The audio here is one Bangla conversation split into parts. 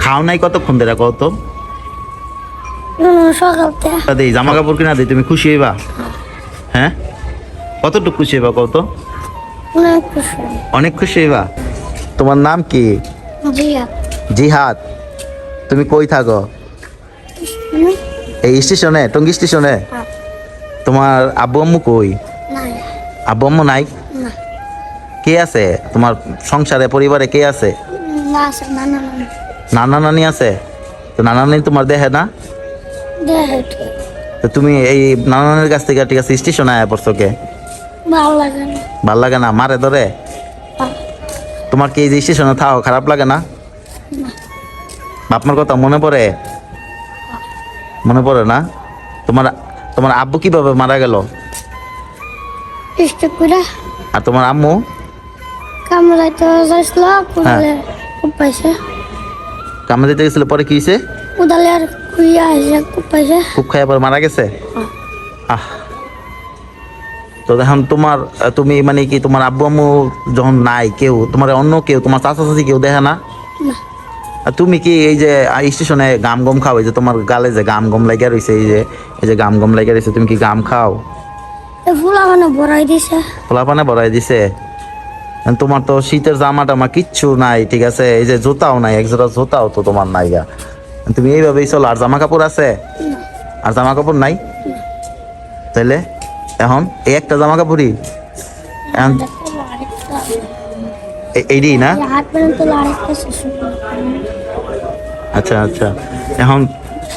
খাও নাই কতক্ষণ ধরে কত সকালতে দেই জামা কাপড় কিনা দিই তুমি খুশি হইবা? হ্যাঁ, কতটুকু খুশি হইবা কত? অনেক খুশি। অনেক খুশি হইবা। তোমার নাম কি? জিহাদ। জিহাদ। তুমি কই থাকো? এই স্টেশনে, টঙ্গী স্টেশনে? তোমার আব্বু আম্মু কই? নাই। আব্বু আম্মু নাই? না। কে আছে তোমার সংসারে, পরিবারে কে আছে? না আছে নানা নানি। নানা নানি আছে? তো নানা নানি তোমার দেখে না? দেখে ঠিক। তো তুমি এই নানা নানির কাছ থেকে ঠিক আছে স্টেশনে আয়া পড়ছো কে? ভালো লাগে না। ভাল লাগে না? মারে ধরে? তোমার কি এই যে স্টেশনে থাও খারাপ লাগে না? বাপমার কথা মনে পড়ে? মনে পড়ে না? তোমার তোমার আব্বু কিভাবে মারা গেল? ইষ্ট করে আর তোমার আম্মু? কামড়াইতে যাইছিল কুদালে খুব পাইছে। কামে দিতে গেছিল, পরে কি হয়েছে? কুদালে আর কুইয়া আসে খুব পাইছে। খুব খাই আবার মারা গেছে? আহ, তো এখন তোমার তুমি মানে কি তোমার আব্বু আম্মু যখন নাই, কেউ তোমার অন্য কেউ তোমার চাচা চাচি কেউ দেখে না? না। আর তুমি কি এই যে স্টেশনে গাম গম খাও? এই যে তোমার গালে যে গাম গম লাগিয়া রয়েছে, এই যে গাম গম লাগিয়া রয়েছে, তুমি কি গাম খাও? ফুলা মানে বড়াই দিছে। খোলা পানে ভরাই দিছে? তোমার তো শীতের জামা টামা কিচ্ছু নাই, ঠিক আছে, এই যে জুতাও নাই, একজোড়া জুতাও তো তোমার নাই গা। তুমি এইভাবেই চলো। আর জামা কাপড় আছে? আর জামা কাপড় নাই? তাইলে এখন এই একটা জামা কাপড়ই এখন এইডি না? হাত পর্যন্ত আরেকটা শেষ। আচ্ছা আচ্ছা, এখন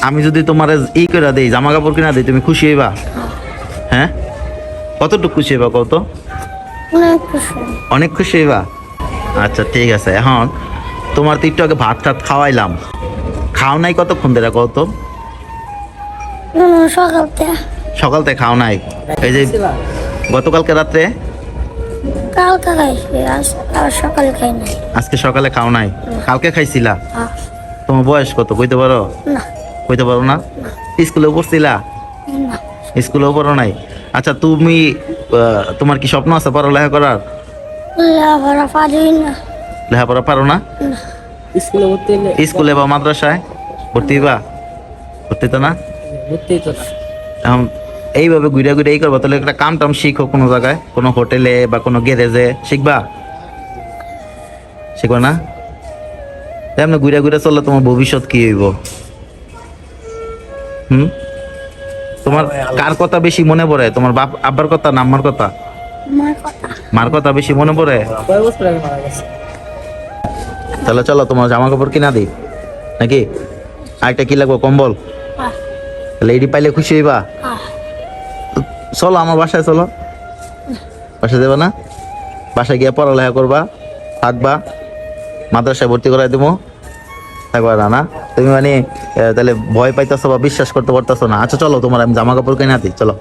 আমি যদি তোমার ই করে দিই, জামা কাপড় কিনা দিই, তুমি খুশি হইবা? হ্যাঁ, কতটুকু খুশি হইবা কত? অনেক খুশি। অনেক খুশি হইবা। আচ্ছা ঠিক আছে, এখন তোমার তো একটু আগে ভাত টাত খাওয়াইলাম, খাও নাই কতক্ষণ ধরে কত? সকালতে। সকাল থেকে খাও নাই? এই যে গতকালকে রাত্রে? কালকে খাইছি আর সকালে খাই নাই। আজকে সকালে খাও নাই? কালকে খাইছিলা? হ্যাঁ। তোমার বয়স কত কইতে পারো? না। কইতে পারো না? স্কুলেও পড়ছিলা? না। স্কুলেও পড়ো নাই? আচ্ছা তুমি তোমার কি স্বপ্ন আছে পড়ালেখা করার? লেখাপড়া পারি না। লেখাপড়া পারো না? না। স্কুলে ভর্তি হলে স্কুলে বা মাদ্রাসায় ভর্তি হইবা? ভর্তি তো না? ভর্তি হতো না। এখন এইভাবে ঘুরে ঘুরে এই করবা, তাহলে একটা কাম টাম শিখো, কোনো জায়গায়, কোনো হোটেলে বা কোনো গ্যারেজে শিখবা? শিখবা না? তেমনি ঘুরে ঘুরে চললে তোমার ভবিষ্যৎ কি হইব? তোমার কার কথা বেশি মনে পড়ে? তোমার বাপ আব্বার কথা না আম্মার কথা? আমার কথা। মার কথা বেশি মনে পড়ে? কয় বছর আগে মারা গেছে? তাহলে চলো তোমার জামা কাপড় কিনা দিই নাকি? আরেকটা কি লাগবো? কম্বল? হ্যাঁ। তাহলে এটি পাইলে খুশি হইবা? হ্যাঁ। চলো আমার বাসায় চলো। বাসায় দেবা না? বাসায় গিয়ে পড়ালেখা করবা, থাকবা, মাদ্রাসায় ভর্তি করাই দেবো, থাকবা না? না তুমি মানে তাহলে ভয় পাইতেছো বা বিশ্বাস করতে পারতেছো না? আচ্ছা চলো তোমার আমি জামা কাপড় কিনা দিই, চলো।